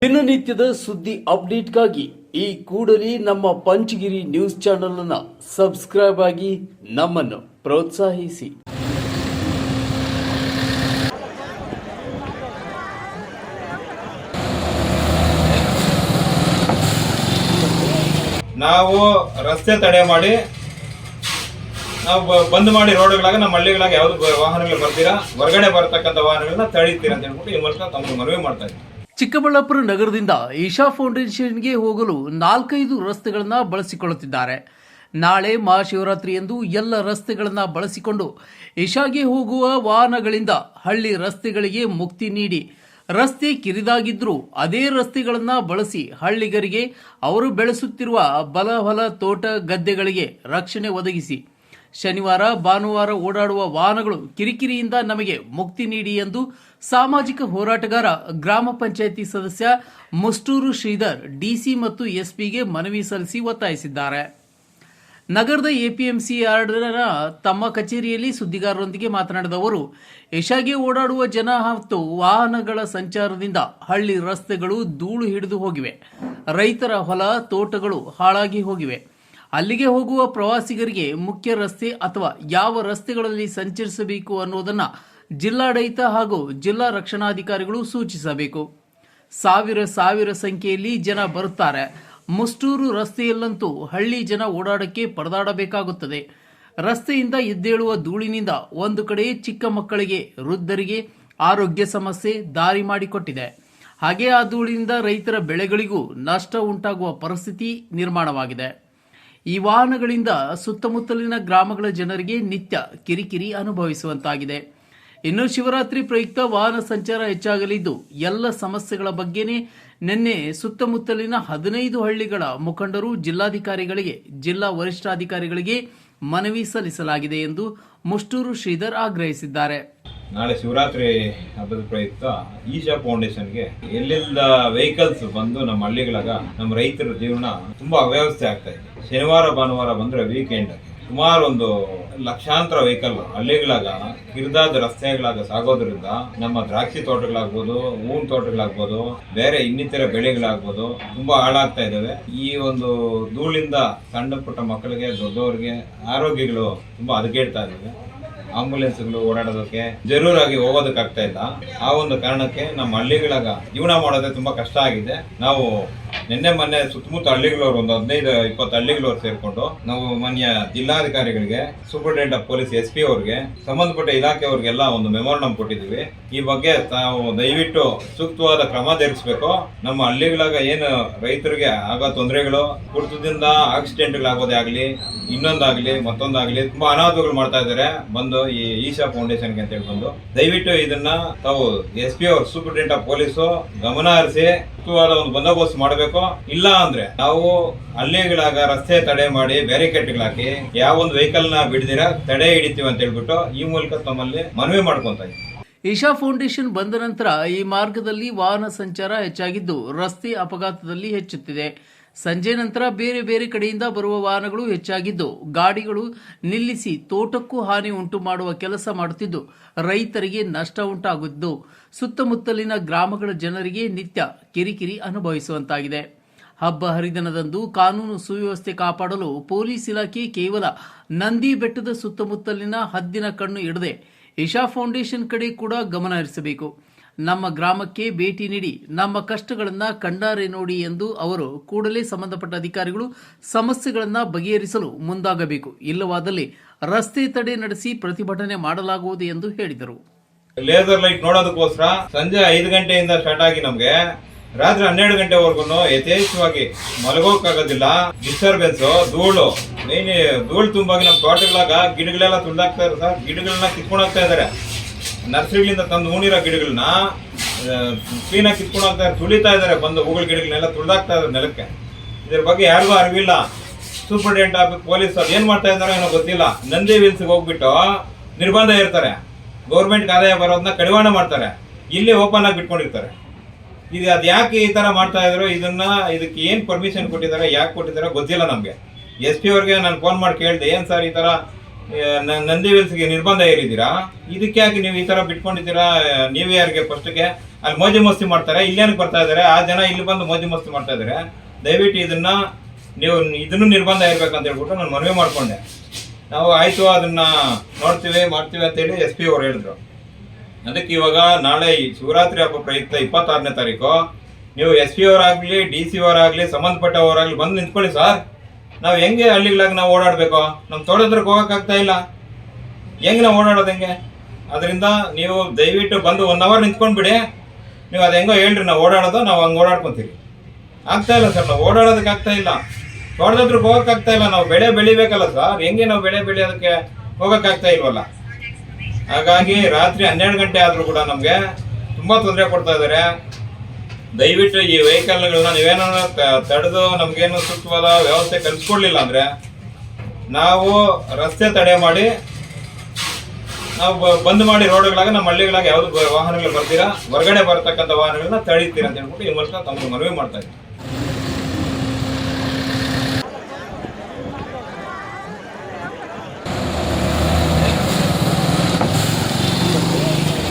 ದಿನನಿತ್ಯದ ಸುದ್ದಿ ಅಪ್ಡೇಟ್ಗಾಗಿ ಈ ಕೂಡಲೇ ನಮ್ಮ ಪಂಚಗಿರಿ ನ್ಯೂಸ್ ಚಾನೆಲ್ ಅನ್ನು ಸಬ್ಸ್ಕ್ರೈಬ್ ಆಗಿ ನಮ್ಮನ್ನು ಪ್ರೋತ್ಸಾಹಿಸಿ. ನಾವು ರಸ್ತೆ ತಡೆ ಮಾಡಿ ನಾವು ಬಂದ್ ಮಾಡಿ ರೋಡ್ಗಳಾಗ ನಮ್ಮ ಹಳ್ಳಿಗಳಾಗ ಯಾವ್ದು ವಾಹನಗಳು ಬರ್ತೀರಾ, ಹೊರಗಡೆ ಬರ್ತಕ್ಕಂಥ ವಾಹನಗಳನ್ನ ತಡೀತೀರಾ ಅಂತ ಹೇಳ್ಬಿಟ್ಟು ಈ ಮೂಲಕ ತಮಗೆ ಮನವಿ ಮಾಡ್ತಾ ಇದ್ದೀವಿ. ಚಿಕ್ಕಬಳ್ಳಾಪುರ ನಗರದಿಂದ ಈಶಾ ಫೌಂಡೇಶನ್ಗೆ ಹೋಗಲು 4-5 ರಸ್ತೆಗಳನ್ನು ಬಳಸಿಕೊಳ್ಳುತ್ತಿದ್ದಾರೆ. ನಾಳೆ ಮಹಾಶಿವರಾತ್ರಿಯಂದು ಎಲ್ಲ ರಸ್ತೆಗಳನ್ನು ಬಳಸಿಕೊಂಡು ಈಶಾಗೆ ಹೋಗುವ ವಾಹನಗಳಿಂದ ಹಳ್ಳಿ ರಸ್ತೆಗಳಿಗೆ ಮುಕ್ತಿ ನೀಡಿ, ರಸ್ತೆ ಕಿರಿದಾಗಿದ್ರೂ ಅದೇ ರಸ್ತೆಗಳನ್ನು ಬಳಸಿ ಹಳ್ಳಿಗರಿಗೆ ಅವರು ಬೆಳೆಸುತ್ತಿರುವ ಹೊಲ ತೋಟ ಗದ್ದೆಗಳಿಗೆ ರಕ್ಷಣೆ ಒದಗಿಸಿ, ಶನಿವಾರ ಭಾನುವಾರ ಓಡಾಡುವ ವಾಹನಗಳು ಕಿರಿಕಿರಿಯಿಂದ ನಮಗೆ ಮುಕ್ತಿ ನೀಡಿ ಎಂದು ಸಾಮಾಜಿಕ ಹೋರಾಟಗಾರ ಗ್ರಾಮ ಪಂಚಾಯಿತಿ ಸದಸ್ಯ ಮುಷ್ಟೂರು ಶ್ರೀಧರ್ ಡಿಸಿ ಮತ್ತು ಎಸ್ಪಿಗೆ ಮನವಿ ಸಲ್ಲಿಸಿ ಒತ್ತಾಯಿಸಿದ್ದಾರೆ. ನಗರದ ಎಪಿಎಂಸಿ ಯಾರ್ಡ್ನ ತಮ್ಮ ಕಚೇರಿಯಲ್ಲಿ ಸುದ್ದಿಗಾರರೊಂದಿಗೆ ಮಾತನಾಡಿದ ಅವರು, ಈಶಾಗೆ ಓಡಾಡುವ ಜನ ಮತ್ತು ವಾಹನಗಳ ಸಂಚಾರದಿಂದ ಹಳ್ಳಿ ರಸ್ತೆಗಳು ಧೂಳು ಹಿಡಿದು ಹೋಗಿವೆ, ರೈತರ ಹೊಲ ತೋಟಗಳು ಹಾಳಾಗಿ ಹೋಗಿವೆ. ಅಲ್ಲಿಗೆ ಹೋಗುವ ಪ್ರವಾಸಿಗರಿಗೆ ಮುಖ್ಯ ರಸ್ತೆ ಅಥವಾ ಯಾವ ರಸ್ತೆಗಳಲ್ಲಿ ಸಂಚರಿಸಬೇಕು ಅನ್ನೋದನ್ನು ಜಿಲ್ಲಾಡಳಿತ ಹಾಗೂ ಜಿಲ್ಲಾ ರಕ್ಷಣಾಧಿಕಾರಿಗಳು ಸೂಚಿಸಬೇಕು. ಸಾವಿರ ಸಂಖ್ಯೆಯಲ್ಲಿ ಜನ ಬರುತ್ತಾರೆ. ಮುಷ್ಟೂರು ರಸ್ತೆಯಲ್ಲಂತೂ ಹಳ್ಳಿ ಜನ ಓಡಾಡಕ್ಕೆ ಪರದಾಡಬೇಕಾಗುತ್ತದೆ. ರಸ್ತೆಯಿಂದ ಎದ್ದೇಳುವ ಧೂಳಿನಿಂದ ಒಂದು ಕಡೆ ಚಿಕ್ಕ ಮಕ್ಕಳಿಗೆ, ವೃದ್ಧರಿಗೆ ಆರೋಗ್ಯ ಸಮಸ್ಯೆ ದಾರಿ ಮಾಡಿಕೊಟ್ಟಿದೆ. ಹಾಗೆ ಆ ಧೂಳಿನಿಂದ ರೈತರ ಬೆಳೆಗಳಿಗೂ ನಷ್ಟ ಉಂಟಾಗುವ ಪರಿಸ್ಥಿತಿ ನಿರ್ಮಾಣವಾಗಿದೆ. ಈ ವಾಹನಗಳಿಂದ ಸುತ್ತಮುತ್ತಲಿನ ಗ್ರಾಮಗಳ ಜನರಿಗೆ ನಿತ್ಯ ಕಿರಿಕಿರಿ ಅನುಭವಿಸುವಂತಾಗಿದೆ. ಇನ್ನು ಶಿವರಾತ್ರಿ ಪ್ರಯುಕ್ತ ವಾಹನ ಸಂಚಾರ ಹೆಚ್ಚಾಗಲಿದ್ದು, ಎಲ್ಲ ಸಮಸ್ಯೆಗಳ ಬಗ್ಗೆನೇ ನಿನ್ನೆ ಸುತ್ತಮುತ್ತಲಿನ 15 ಹಳ್ಳಿಗಳ ಮುಖಂಡರು ಜಿಲ್ಲಾಧಿಕಾರಿಗಳಿಗೆ, ಜಿಲ್ಲಾ ವರಿಷ್ಠಾಧಿಕಾರಿಗಳಿಗೆ ಮನವಿ ಸಲ್ಲಿಸಲಾಗಿದೆ ಎಂದು ಮುಷ್ಟೂರು ಶ್ರೀಧರ್ ಆಗ್ರಹಿಸಿದ್ದಾರೆ. ನಾಳೆ ಶಿವರಾತ್ರಿ ಹಬ್ಬದ ಪ್ರಯುಕ್ತ ಈಶಾ ಫೌಂಡೇಶನ್ಗೆ ಎಲ್ಲೆಲ್ಲ ವೆಹಿಕಲ್ಸ್ ಬಂದು ನಮ್ಮ ಹಳ್ಳಿಗಳಾಗ ನಮ್ಮ ರೈತರ ಜೀವನ ತುಂಬಾ ಅವ್ಯವಸ್ಥೆ ಆಗ್ತಾ ಇದೆ. ಶನಿವಾರ ಭಾನುವಾರ ಬಂದ್ರೆ ವೀಕೆಂಡ್ ಸುಮಾರು ಒಂದು ಲಕ್ಷಾಂತರ ವೆಹಿಕಲ್ ಹಳ್ಳಿಗಳಾಗ ಕಿರಿದಾದ ರಸ್ತೆಗಳಾಗ ಸಾಗೋದ್ರಿಂದ ನಮ್ಮ ದ್ರಾಕ್ಷಿ ತೋಟಗಳಾಗ್ಬೋದು, ಹೂವಿನ ತೋಟಗಳಾಗ್ಬೋದು, ಬೇರೆ ಇನ್ನಿತರ ಬೆಳೆಗಳಾಗ್ಬೋದು ತುಂಬಾ ಹಾಳಾಗ್ತಾ ಇದ್ದಾವೆ. ಈ ಒಂದು ಧೂಳಿಂದ ಸಣ್ಣ ಪುಟ್ಟ ಮಕ್ಕಳಿಗೆ, ದೊಡ್ಡವರಿಗೆ ಆರೋಗ್ಯಗಳು ತುಂಬಾ ಹದಗೆಡ್ತಾ ಇದ್ದಾವೆ. ಆಂಬುಲೆನ್ಸ್ಗಳು ಓಡಾಡೋದಕ್ಕೆ ಜರೂರಾಗಿ ಹೋಗೋದಕ್ಕಾಗ್ತಾ ಇಲ್ಲ. ಆ ಒಂದು ಕಾರಣಕ್ಕೆ ನಮ್ಮ ಹಳ್ಳಿಗಳಾಗ ಜೀವನ ಮಾಡೋದೇ ತುಂಬಾ ಕಷ್ಟ ಆಗಿದೆ. ನಾವು ಮೊನ್ನೆ ಸುತ್ತಮುತ್ತ ಹಳ್ಳಿಗಳವರು ಒಂದು 15-20 ಹಳ್ಳಿಗಳವರು ಸೇರ್ಕೊಂಡು ನಾವು ಮಾನ್ಯ ಜಿಲ್ಲಾಧಿಕಾರಿಗಳಿಗೆ, ಸೂಪರಿಂಟೆಂಡೆಂಟ್ ಆಫ್ ಪೊಲೀಸ್ SP ಅವ್ರಿಗೆ, ಸಂಬಂಧಪಟ್ಟ ಇಲಾಖೆಯವ್ರಿಗೆಲ್ಲ ಒಂದು ಮೆಮೊರಂಡಮ್ ಕೊಟ್ಟಿದ್ದೀವಿ. ಈ ಬಗ್ಗೆ ತಾವು ದಯವಿಟ್ಟು ಸೂಕ್ತವಾದ ಕ್ರಮ ಜರುಗಿಸಬೇಕು. ನಮ್ಮ ಹಳ್ಳಿಗಳಾಗ ಏನು ರೈತರಿಗೆ ಆಗೋ ತೊಂದರೆಗಳು, ಕುಡಿತದಿಂದ ಆಕ್ಸಿಡೆಂಟ್ಗಳಾಗೋದೇ ಆಗಲಿ, ಇನ್ನೊಂದಾಗಲಿ ಮತ್ತೊಂದಾಗಲಿ ತುಂಬಾ ಅನಾಹುತಗಳು ಮಾಡ್ತಾ ಇದ್ದಾರೆ. ಬಂದು ಈ ಈಶಾ ಫೌಂಡೇಶನ್ಗೆ ಅಂತ ಹೇಳ್ಕೊಂಡು ದಯವಿಟ್ಟು ಇದನ್ನ ತಾವು SP ಅವರು, ಸೂಪರಿಂಟೆಂಡೆಂಟ್ ಆಫ್ ಪೊಲೀಸು ಗಮನ ಹರಿಸಿ ಸೂಕ್ತವಾದ ಒಂದು ಬಂದೋಬಸ್ತ್ ಮಾಡಬೇಕು. ಇಲ್ಲ ಅಂದ್ರೆ ನಾವು ಹಳ್ಳಿಗಳಾಗ ರಸ್ತೆ ತಡೆ ಮಾಡಿ ಬ್ಯಾರಿಕೇಡ್ಗಳು ಹಾಕಿ ಯಾವ ಒಂದು ವೆಹಿಕಲ್ ನ ಬಿಡದಿರ ತಡೆ ಹಿಡಿತೀವಿ ಅಂತ ಹೇಳ್ಬಿಟ್ಟು ಈ ಮೂಲಕ ತಮ್ಮಲ್ಲಿ ಮನವಿ ಮಾಡ್ಕೊಂತ ಇದ್ದೀವಿ. ಈಶಾ ಫೌಂಡೇಶನ್ ಬಂದ ನಂತರ ಈ ಮಾರ್ಗದಲ್ಲಿ ವಾಹನ ಸಂಚಾರ ಹೆಚ್ಚಾಗಿದ್ದು, ರಸ್ತೆ ಅಪಘಾತದಲ್ಲಿ ಹೆಚ್ಚುತ್ತಿದೆ. ಸಂಜೆ ನಂತರ ಬೇರೆ ಬೇರೆ ಕಡೆಯಿಂದ ಬರುವ ವಾಹನಗಳು ಹೆಚ್ಚಾಗಿದ್ದು, ಗಾಡಿಗಳು ನಿಲ್ಲಿಸಿ ತೋಟಕ್ಕೂ ಹಾನಿ ಉಂಟು ಮಾಡುವ ಕೆಲಸ ಮಾಡುತ್ತಿದ್ದು, ರೈತರಿಗೆ ನಷ್ಟ ಉಂಟಾಗುತ್ತಿದ್ದು, ಸುತ್ತಮುತ್ತಲಿನ ಗ್ರಾಮಗಳ ಜನರಿಗೆ ನಿತ್ಯ ಕಿರಿಕಿರಿ ಅನುಭವಿಸುವಂತಾಗಿದೆ. ಹಬ್ಬ ಹರಿದಿನದಂದು ಕಾನೂನು ಸುವ್ಯವಸ್ಥೆ ಕಾಪಾಡಲು ಪೊಲೀಸ್ ಇಲಾಖೆ ಕೇವಲ ನಂದಿ ಬೆಟ್ಟದ ಸುತ್ತಮುತ್ತಲಿನ ಹದ್ದಿನ ಕಣ್ಣು ಇಡದೆ ಈಶಾ ಫೌಂಡೇಶನ್ ಕಡೆ ಕೂಡ ಗಮನ ಹರಿಸಬೇಕು. ನಮ್ಮ ಗ್ರಾಮಕ್ಕೆ ಭೇಟಿ ನೀಡಿ ನಮ್ಮ ಕಷ್ಟಗಳನ್ನು ಕಂಡಾರೆ ನೋಡಿ ಎಂದು ಅವರು ಕೂಡಲೇ ಸಂಬಂಧಪಟ್ಟ ಅಧಿಕಾರಿಗಳು ಸಮಸ್ಯೆಗಳನ್ನು ಬಗೆಹರಿಸಲು ಮುಂದಾಗಬೇಕು. ಇಲ್ಲವಾದಲ್ಲಿ ರಸ್ತೆ ತಡೆ ನಡೆಸಿ ಪ್ರತಿಭಟನೆ ಮಾಡಲಾಗುವುದು ಎಂದು ಹೇಳಿದರು. ಲೇಸರ್ ಲೈಟ್ ನೋಡೋದಕ್ಕೋಸ್ಕರ ಸಂಜೆ 5 ಗಂಟೆಯಿಂದ ಸ್ಟಾರ್ಟ್ ಆಗಿ ನಮ್ಗೆ ರಾತ್ರಿ 12 ಗಂಟೆವರೆಗೂ ಯಥೇಚ್ಛವಾಗಿ ಮಲಗೋಕ್ಕಾಗೋದಿಲ್ಲ. ಡಿಸ್ಟರ್ಬೆನ್ಸ್, ಧೂಳು ತುಂಬಾಗಿ ನಮ್ಮ ತೋಟಗಳಾಗ ಗಿಡಗಳೆಲ್ಲ ತುಳಿದಾಗ್ತಾ ಇದ್ದಾರೆ ಸರ್. ಗಿಡಗಳನ್ನ ಕಿತ್ಕೊಂಡು ಹೋಗ್ತಾ ಇದ್ದಾರೆ. ನರ್ಸರಿಗಳಿಂದ ತಂದು ಹೂಣಿರೋ ಗಿಡಗಳನ್ನ ಕ್ಲೀನಾಗಿ ಕಿತ್ಕೊಂಡು ಹೋಗ್ತಾ ಇದ್ದಾರೆ, ತುಳಿತಾ ಇದ್ದಾರೆ. ಬಂದು ಹೂಗಳ ಗಿಡಗಳನ್ನೆಲ್ಲ ತುಳಿದಾಗ್ತಾ ಇದ್ದಾರೆ ನೆಲಕ್ಕೆ. ಇದ್ರ ಬಗ್ಗೆ ಯಾರಿಗೂ ಅರಿವಿಲ್ಲ. ಸೂಪರಿಂಟೆಂಡೆಂಟ್ ಆಫ್ ಪೊಲೀಸ್ ಅವ್ರು ಏನ್ ಮಾಡ್ತಾ ಇದ್ದಾರೋ ಏನೋ ಗೊತ್ತಿಲ್ಲ. ನಂದಿ ವಿಲ್ಸ್ಗೆ ಹೋಗ್ಬಿಟ್ಟು ನಿರ್ಬಂಧ ಇರ್ತಾರೆ. ಗೌರ್ಮೆಂಟ್ಗೆ ಆದಾಯ ಬರೋದನ್ನ ಕಡಿವಾಣ ಮಾಡ್ತಾರೆ. ಇಲ್ಲಿ ಓಪನ್ ಆಗಿ ಬಿಟ್ಕೊಂಡಿರ್ತಾರೆ. ಇದು ಅದು ಯಾಕೆ ಈ ತರ ಮಾಡ್ತಾ ಇದ್ರು, ಇದಕ್ಕೆ ಏನ್ ಪರ್ಮಿಷನ್ ಕೊಟ್ಟಿದ್ದಾರೆ, ಯಾಕೆ ಕೊಟ್ಟಿದ್ದಾರೆ ಗೊತ್ತಿಲ್ಲ ನಮ್ಗೆ. SP ಅವ್ರಿಗೆ ನಾನು ಫೋನ್ ಮಾಡಿ ಕೇಳಿದೆ, ಏನ್ ಸರ್ ಈ ತರ ನಂದಿ ವಿಲ್ಸ್ಗೆ ನಿರ್ಬಂಧ ಏರಿದ್ದೀರಾ, ಇದಕ್ಕೆ ಯಾಕೆ ನೀವು ಈ ತರ ಬಿಟ್ಕೊಂಡಿದ್ದೀರಾ, ನೀವೇ ಯಾರಿಗೆ ಫಸ್ಟ್ಗೆ ಅಲ್ಲಿ ಮೋಜು ಮಸ್ತಿ ಮಾಡ್ತಾರೆ, ಇಲ್ಲೇನಕ್ಕೆ ಬರ್ತಾ ಇದ್ದಾರೆ, ಆ ಜನ ಇಲ್ಲಿ ಬಂದು ಮೋಜು ಮಸ್ತಿ ಮಾಡ್ತಾ ಇದ್ದಾರೆ. ದಯವಿಟ್ಟು ಇದನ್ನ ನೀವು ಇದನ್ನು ನಿರ್ಬಂಧ ಇರ್ಬೇಕಂತ ಹೇಳ್ಬಿಟ್ಟು ನಾನು ಮನವಿ ಮಾಡ್ಕೊಂಡೆ. ನಾವು ಆಯ್ತು ಅದನ್ನ ನೋಡ್ತೀವಿ ಮಾಡ್ತೀವಿ ಅಂತೇಳಿ SP ಅವ್ರು ಹೇಳಿದ್ರು. ಅದಕ್ಕೆ ಇವಾಗ ನಾಳೆ ಈ ಶಿವರಾತ್ರಿ ಹಬ್ಬ ಪ್ರಯುಕ್ತ 26ನೇ ತಾರೀಕು ನೀವು SP ಅವರಾಗ್ಲಿ DC ಅವರಾಗ್ಲಿ ಸಂಬಂಧಪಟ್ಟವರಾಗ್ಲಿ ಬಂದು ನಿಂತ್ಕೊಳ್ಳಿ ಸರ್. ನಾವು ಹೆಂಗೆ ಹಳ್ಳಿಗಳಾಗ ನಾವು ಓಡಾಡಬೇಕು? ನಮ್ಮ ತೋಟದ್ರಕ್ಕೆ ಹೋಗೋಕ್ಕಾಗ್ತಾ ಇಲ್ಲ, ಹೆಂಗೆ ನಾವು ಓಡಾಡೋದು ಹೆಂಗೆ? ಅದರಿಂದ ನೀವು ದಯವಿಟ್ಟು ಬಂದು 1 hour ನಿಂತ್ಕೊಂಡ್ಬಿಡಿ. ನೀವು ಅದು ಹೆಂಗೋ ಹೇಳ್ರಿ, ನಾವು ಓಡಾಡೋದು ನಾವು ಹಂಗೆ ಓಡಾಡ್ಕೊತೀವಿ. ಆಗ್ತಾ ಇಲ್ಲ ಸರ್, ನಾವು ಓಡಾಡೋದಕ್ಕೆ ಆಗ್ತಾ ಇಲ್ಲ, ತೋಟದತ್ರಕ್ಕೆ ಹೋಗೋಕ್ಕಾಗ್ತಾ ಇಲ್ಲ. ನಾವು ಬೆಳೆ ಬೆಳಿಬೇಕಲ್ಲ ಸರ್, ಹೆಂಗೆ ನಾವು ಬೆಳೆ ಬೆಳೆಯೋದಕ್ಕೆ ಹೋಗೋಕ್ಕಾಗ್ತಾ ಇಲ್ವಲ್ಲ. ಹಾಗಾಗಿ ರಾತ್ರಿ 12 ಗಂಟೆ ಆದರೂ ಕೂಡ ನಮಗೆ ತುಂಬ ತೊಂದರೆ ಕೊಡ್ತಾ ಇದ್ದಾರೆ. ದಯವಿಟ್ಟು ಈ ವೆಹಿಕಲ್ಗಳನ್ನ ನೀವೇನಾದ್ರು ತಡೆದು ನಮಗೇನು ಸೂಕ್ತವಾದ ವ್ಯವಸ್ಥೆ ಕಲ್ಪಿಸ್ಕೊಡ್ಲಿಲ್ಲ ಅಂದರೆ ನಾವು ರಸ್ತೆ ತಡೆ ಮಾಡಿ ನಾವು ಬಂದ್ ಮಾಡಿ ರೋಡ್ಗಳಾಗ ನಮ್ಮ ಹಳ್ಳಿಗಳಾಗ ಯಾವ್ದು ವಾಹನಗಳು ಬರ್ತೀರಾ, ಹೊರಗಡೆ ಬರ್ತಕ್ಕಂಥ ವಾಹನಗಳನ್ನ ತಡೀತೀರಾ ಅಂತ ಹೇಳ್ಬಿಟ್ಟು ಈ ಮೂಲಕ ತಮಗೆ ಮನವಿ ಮಾಡ್ತಾ ಇದ್ದೀವಿ.